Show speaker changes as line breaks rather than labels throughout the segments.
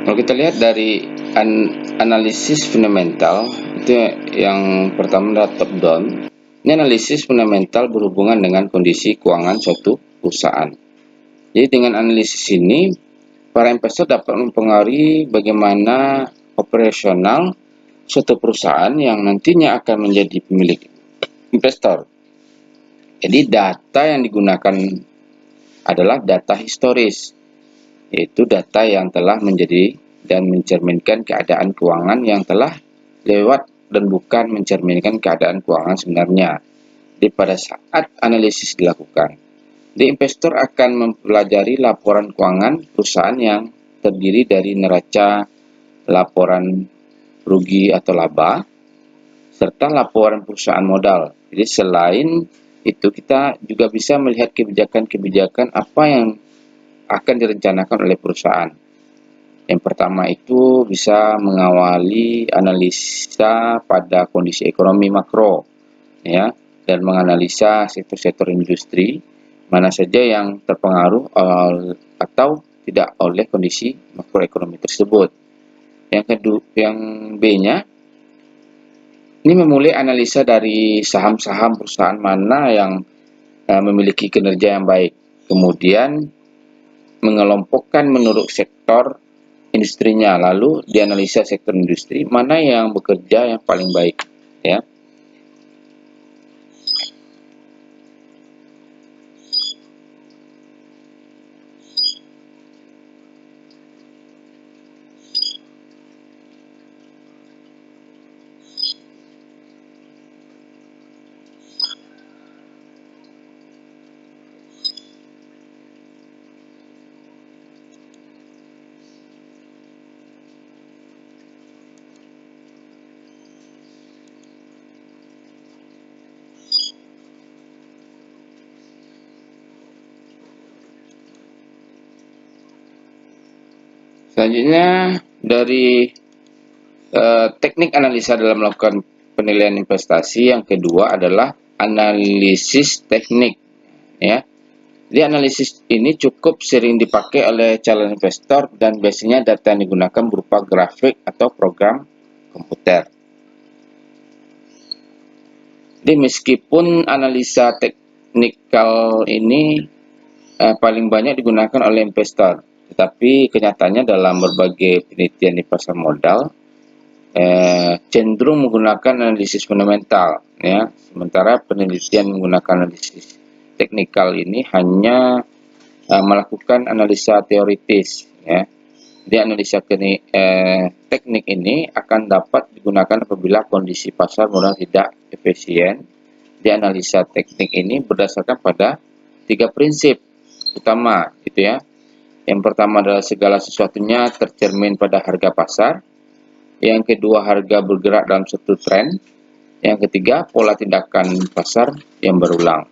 Kalau kita lihat dari analisis fundamental, itu yang pertama adalah top down. Ini analisis fundamental berhubungan dengan kondisi keuangan suatu perusahaan. Jadi dengan analisis ini, para investor dapat mempengaruhi bagaimana operasional suatu perusahaan yang nantinya akan menjadi pemilik investor. Jadi data yang digunakan adalah data historis, yaitu data yang telah menjadi dan mencerminkan keadaan keuangan yang telah lewat dan bukan mencerminkan keadaan keuangan sebenarnya. Jadi pada saat analisis dilakukan, investor akan mempelajari laporan keuangan perusahaan yang terdiri dari neraca, laporan rugi atau laba, serta laporan perusahaan modal. Jadi selain itu kita juga bisa melihat kebijakan-kebijakan apa yang akan direncanakan oleh perusahaan. Yang pertama itu bisa mengawali analisa pada kondisi ekonomi makro, ya, dan menganalisa sektor-sektor industri mana saja yang terpengaruh atau tidak oleh kondisi makroekonomi tersebut. Yang B-nya, ini memulai analisa dari saham-saham perusahaan mana yang memiliki kinerja yang baik. Kemudian mengelompokkan menurut sektor industrinya, lalu dianalisa sektor industri mana yang bekerja yang paling baik, ya. Selanjutnya dari teknik analisa dalam melakukan penilaian investasi, yang kedua adalah analisis teknik, ya. Jadi analisis ini cukup sering dipakai oleh calon investor dan biasanya data yang digunakan berupa grafik atau program komputer. Jadi meskipun analisa teknikal ini paling banyak digunakan oleh investor, tetapi kenyataannya dalam berbagai penelitian di pasar modal cenderung menggunakan analisis fundamental, ya. Sementara penelitian menggunakan analisis teknikal ini hanya melakukan analisa teoritis, ya. Jadi analisa teknik ini akan dapat digunakan apabila kondisi pasar modal tidak efisien. Di analisa teknik ini berdasarkan pada 3 prinsip utama, gitu ya. Yang pertama adalah segala sesuatunya tercermin pada harga pasar. Yang kedua, harga bergerak dalam suatu tren. Yang ketiga, pola tindakan pasar yang berulang.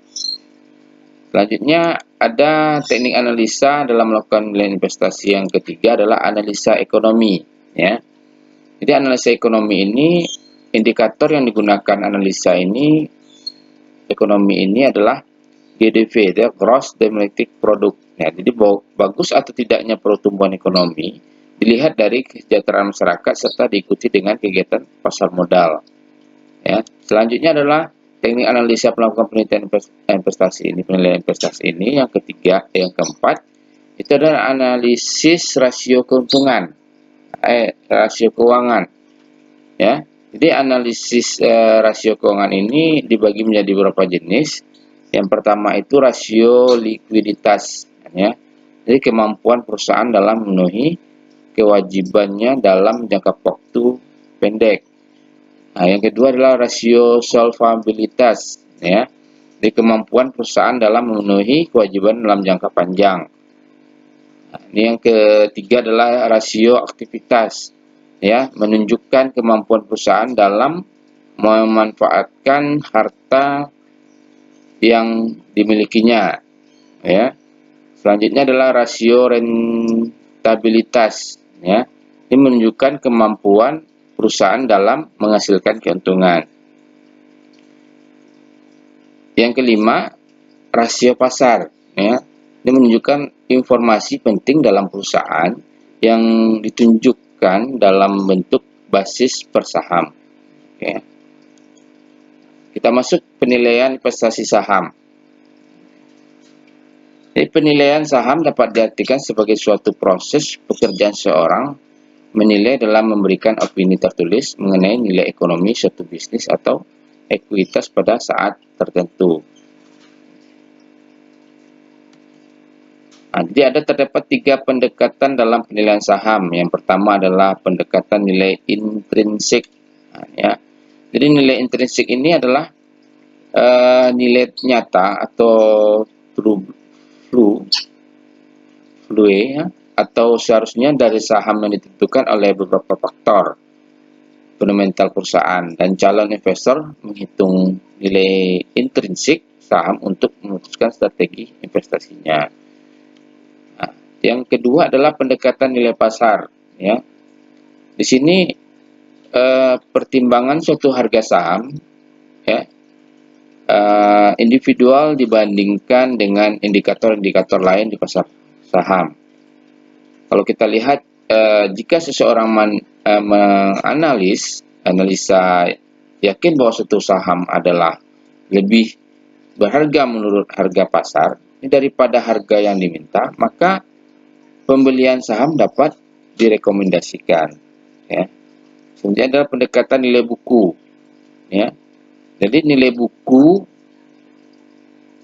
Selanjutnya ada teknik analisa dalam melakukan nilai investasi. Yang ketiga adalah analisa ekonomi, ya. Jadi analisa ekonomi ini, indikator yang digunakan analisa ini ekonomi ini adalah GDP, ya, Gross Domestic Product. Ya, jadi bagus atau tidaknya pertumbuhan ekonomi dilihat dari kesejahteraan masyarakat serta diikuti dengan kegiatan pasar modal. Ya. Selanjutnya adalah teknik analisa melakukan penelitian penilaian investasi ini. Yang ketiga, yang keempat itu adalah analisis rasio keuntungan, rasio keuangan, ya. Jadi analisis rasio keuangan ini dibagi menjadi beberapa jenis. Yang pertama itu rasio likuiditas, ya. Jadi kemampuan perusahaan dalam memenuhi kewajibannya dalam jangka waktu pendek. Nah, yang kedua adalah rasio solvabilitas, ya. Jadi kemampuan perusahaan dalam memenuhi kewajiban dalam jangka panjang. Nah, ini yang ketiga adalah rasio aktivitas, ya, menunjukkan kemampuan perusahaan dalam memanfaatkan harta yang dimilikinya, ya. Selanjutnya adalah rasio rentabilitas, ya. Ini menunjukkan kemampuan perusahaan dalam menghasilkan keuntungan. Yang kelima, rasio pasar, ya. Ini menunjukkan informasi penting dalam perusahaan yang ditunjukkan dalam bentuk basis per saham. Oke. Kita masuk penilaian investasi saham. Jadi penilaian saham dapat diartikan sebagai suatu proses pekerjaan seorang menilai dalam memberikan opini tertulis mengenai nilai ekonomi suatu bisnis atau ekuitas pada saat tertentu. Jadi terdapat 3 pendekatan dalam penilaian saham. Yang pertama adalah pendekatan nilai intrinsik. Ya. Jadi nilai intrinsik ini adalah nilai nyata atau true ya, atau seharusnya dari saham yang ditentukan oleh beberapa faktor fundamental perusahaan, dan calon investor menghitung nilai intrinsik saham untuk memutuskan strategi investasinya. Nah, yang kedua adalah pendekatan nilai pasar. Ya, di sini pertimbangan suatu harga saham ya, individual dibandingkan dengan indikator-indikator lain di pasar saham. Kalau kita lihat, jika seseorang menganalisa yakin bahwa suatu saham adalah lebih berharga menurut harga pasar daripada harga yang diminta, maka pembelian saham dapat direkomendasikan. Ya. Selanjutnya adalah pendekatan nilai buku. Ya. Jadi nilai buku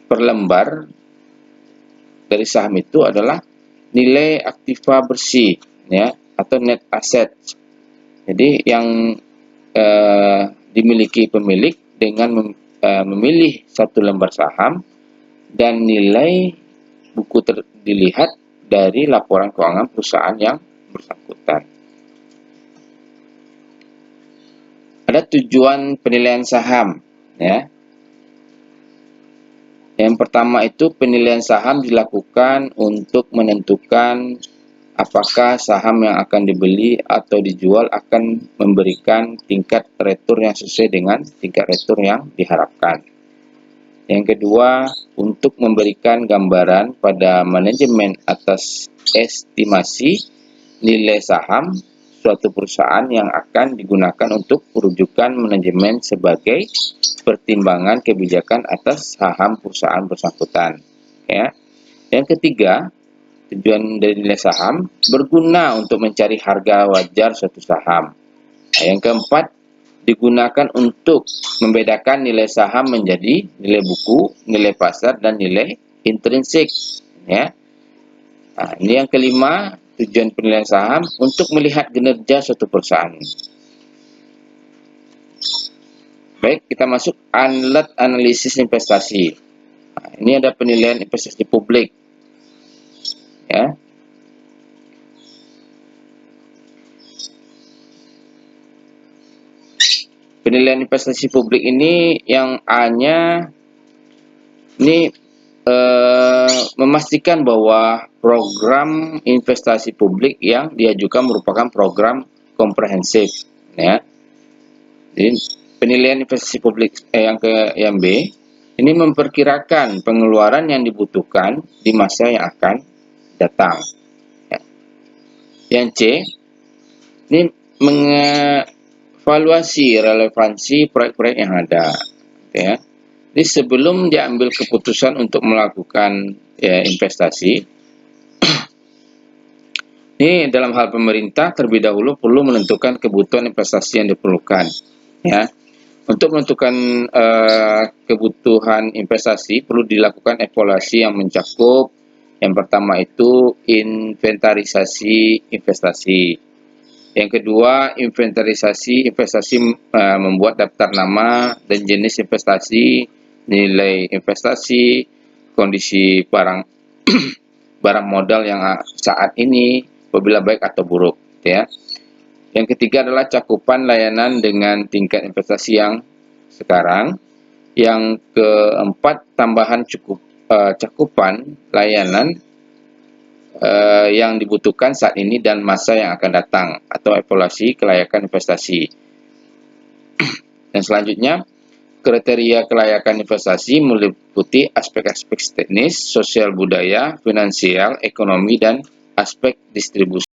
per lembar dari saham itu adalah nilai aktiva bersih, ya, atau net asset. Jadi yang dimiliki pemilik dengan memilih satu lembar saham, dan nilai buku dilihat dari laporan keuangan perusahaan yang bersangkutan. Ada tujuan penilaian saham, ya. Yang pertama itu penilaian saham dilakukan untuk menentukan apakah saham yang akan dibeli atau dijual akan memberikan tingkat return yang sesuai dengan tingkat return yang diharapkan. Yang kedua, untuk memberikan gambaran pada manajemen atas estimasi nilai saham suatu perusahaan yang akan digunakan untuk rujukan manajemen sebagai pertimbangan kebijakan atas saham perusahaan bersangkutan. Ya. Yang ketiga, tujuan dari nilai saham berguna untuk mencari harga wajar suatu saham. Nah, yang keempat, digunakan untuk membedakan nilai saham menjadi nilai buku, nilai pasar, dan nilai intrinsik. Ya. Nah, ini yang kelima, tujuan penilaian saham untuk melihat kinerja suatu perusahaan. Baik, kita masuk alat analisis investasi. Nah, ini ada penilaian investasi publik. Ya. Penilaian investasi publik ini yang A-nya ini memastikan bahwa program investasi publik yang diajukan merupakan program komprehensif. Ya. Jadi penilaian investasi publik yang B ini memperkirakan pengeluaran yang dibutuhkan di masa yang akan datang. Ya. Yang C ini mengevaluasi relevansi proyek-proyek yang ada. Ya. Jadi sebelum diambil keputusan untuk melakukan investasi, ini dalam hal pemerintah terlebih dahulu perlu menentukan kebutuhan investasi yang diperlukan. Ya, untuk menentukan kebutuhan investasi perlu dilakukan evaluasi yang mencakup. Yang pertama itu inventarisasi investasi. Yang kedua, inventarisasi investasi membuat daftar nama dan jenis investasi, nilai investasi, kondisi barang barang modal yang saat ini, apabila baik atau buruk, ya. Yang ketiga adalah cakupan layanan dengan tingkat investasi yang sekarang. Yang keempat, tambahan cakupan layanan yang dibutuhkan saat ini dan masa yang akan datang, atau evaluasi kelayakan investasi. Dan selanjutnya, kriteria kelayakan investasi meliputi aspek-aspek teknis, sosial budaya, finansial, ekonomi, dan aspek distribusi.